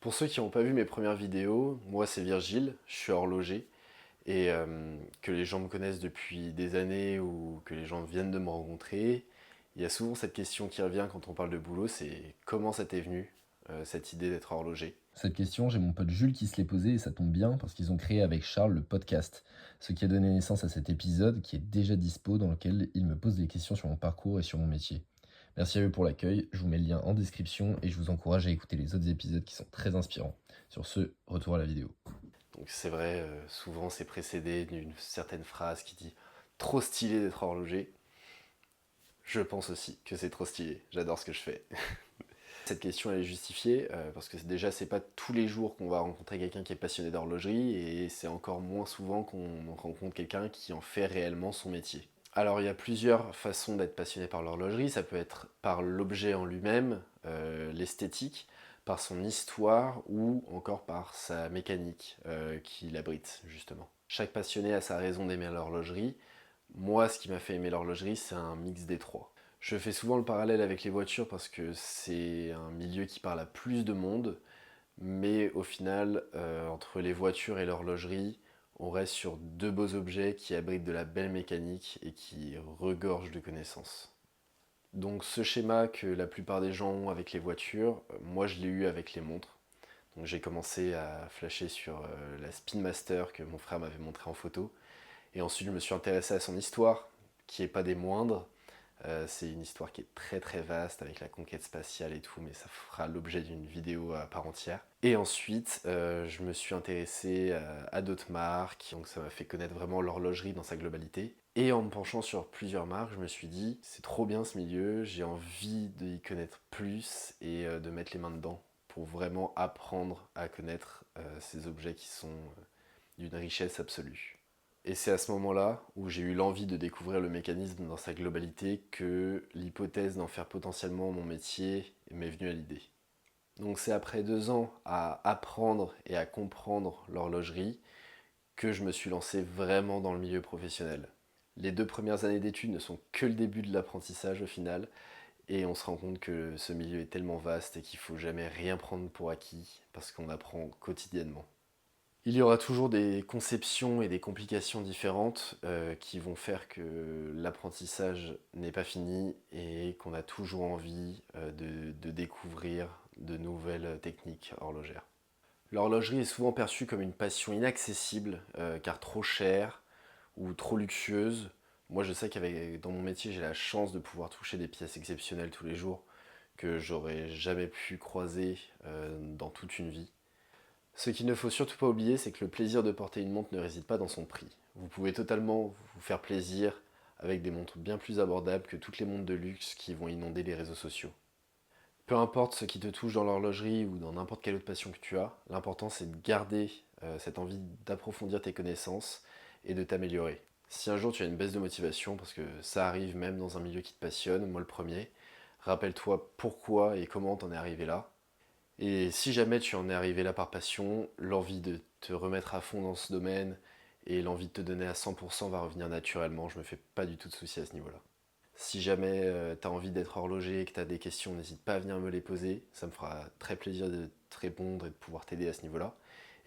Pour ceux qui n'ont pas vu mes premières vidéos, moi c'est Virgile, je suis horloger et que les gens me connaissent depuis des années ou que les gens viennent de me rencontrer, il y a souvent cette question qui revient quand on parle de boulot, c'est comment ça t'est venu, cette idée d'être horloger? Cette question, j'ai mon pote Jules qui se l'est posée et ça tombe bien parce qu'ils ont créé avec Charles le podcast, ce qui a donné naissance à cet épisode qui est déjà dispo dans lequel ils me posent des questions sur mon parcours et sur mon métier. Merci à eux pour l'accueil, je vous mets le lien en description et je vous encourage à écouter les autres épisodes qui sont très inspirants. Sur ce, retour à la vidéo. Donc c'est vrai, souvent c'est précédé d'une certaine phrase qui dit trop stylé d'être horloger. Je pense aussi que c'est trop stylé, j'adore ce que je fais. Cette question elle est justifiée parce que déjà c'est pas tous les jours qu'on va rencontrer quelqu'un qui est passionné d'horlogerie et c'est encore moins souvent qu'on rencontre quelqu'un qui en fait réellement son métier. Alors il y a plusieurs façons d'être passionné par l'horlogerie, ça peut être par l'objet en lui-même, l'esthétique, par son histoire ou encore par sa mécanique qui l'abrite justement. Chaque passionné a sa raison d'aimer l'horlogerie. Moi ce qui m'a fait aimer l'horlogerie c'est un mix des trois. Je fais souvent le parallèle avec les voitures parce que c'est un milieu qui parle à plus de monde, mais au final, entre les voitures et l'horlogerie, on reste sur deux beaux objets qui abritent de la belle mécanique et qui regorgent de connaissances. Donc ce schéma que la plupart des gens ont avec les voitures, moi je l'ai eu avec les montres. Donc j'ai commencé à flasher sur la Spin Master que mon frère m'avait montré en photo. Et ensuite je me suis intéressé à son histoire, qui n'est pas des moindres. C'est une histoire qui est très très vaste avec la conquête spatiale et tout, mais ça fera l'objet d'une vidéo à part entière. Et ensuite, je me suis intéressé à d'autres marques, donc ça m'a fait connaître vraiment l'horlogerie dans sa globalité. Et en me penchant sur plusieurs marques, je me suis dit, c'est trop bien ce milieu, j'ai envie d'y connaître plus et de mettre les mains dedans pour vraiment apprendre à connaître ces objets qui sont d'une richesse absolue. Et c'est à ce moment-là où j'ai eu l'envie de découvrir le mécanisme dans sa globalité que l'hypothèse d'en faire potentiellement mon métier m'est venue à l'idée. Donc c'est après 2 ans à apprendre et à comprendre l'horlogerie que je me suis lancé vraiment dans le milieu professionnel. Les 2 premières années d'études ne sont que le début de l'apprentissage au final, et on se rend compte que ce milieu est tellement vaste et qu'il ne faut jamais rien prendre pour acquis, parce qu'on apprend quotidiennement. Il y aura toujours des conceptions et des complications différentes qui vont faire que l'apprentissage n'est pas fini et qu'on a toujours envie de découvrir de nouvelles techniques horlogères. L'horlogerie est souvent perçue comme une passion inaccessible car trop chère ou trop luxueuse. Moi je sais qu'avec dans mon métier j'ai la chance de pouvoir toucher des pièces exceptionnelles tous les jours que j'aurais jamais pu croiser dans toute une vie. Ce qu'il ne faut surtout pas oublier, c'est que le plaisir de porter une montre ne réside pas dans son prix. Vous pouvez totalement vous faire plaisir avec des montres bien plus abordables que toutes les montres de luxe qui vont inonder les réseaux sociaux. Peu importe ce qui te touche dans l'horlogerie ou dans n'importe quelle autre passion que tu as, l'important c'est de garder cette envie d'approfondir tes connaissances et de t'améliorer. Si un jour tu as une baisse de motivation, parce que ça arrive même dans un milieu qui te passionne, moi le premier, rappelle-toi pourquoi et comment t'en es arrivé là. Et si jamais tu en es arrivé là par passion, l'envie de te remettre à fond dans ce domaine et l'envie de te donner à 100% va revenir naturellement, je me fais pas du tout de soucis à ce niveau-là. Si jamais tu as envie d'être horloger et que tu as des questions, n'hésite pas à venir me les poser, ça me fera très plaisir de te répondre et de pouvoir t'aider à ce niveau-là.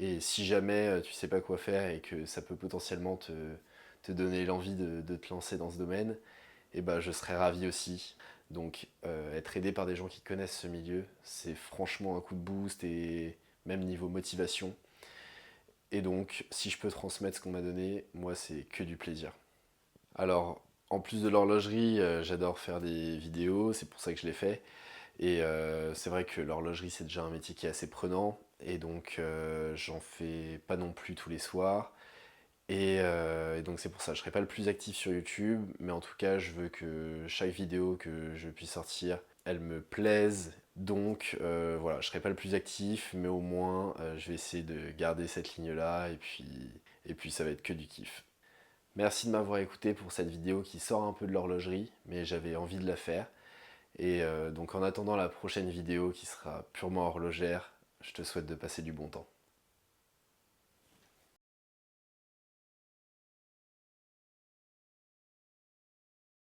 Et si jamais tu sais pas quoi faire et que ça peut potentiellement te donner l'envie de te lancer dans ce domaine, et ben je serais ravi aussi. Donc être aidé par des gens qui connaissent ce milieu, c'est franchement un coup de boost et même niveau motivation. Et donc si je peux transmettre ce qu'on m'a donné, moi c'est que du plaisir. Alors en plus de l'horlogerie, j'adore faire des vidéos, c'est pour ça que je l'ai fait. Et c'est vrai que l'horlogerie c'est déjà un métier qui est assez prenant et donc j'en fais pas non plus tous les soirs. Et donc c'est pour ça, je serai pas le plus actif sur YouTube, mais en tout cas je veux que chaque vidéo que je puisse sortir, elle me plaise. Donc voilà, je serai pas le plus actif, mais au moins je vais essayer de garder cette ligne-là, et puis ça va être que du kiff. Merci de m'avoir écouté pour cette vidéo qui sort un peu de l'horlogerie, mais j'avais envie de la faire. Et donc en attendant la prochaine vidéo qui sera purement horlogère, je te souhaite de passer du bon temps.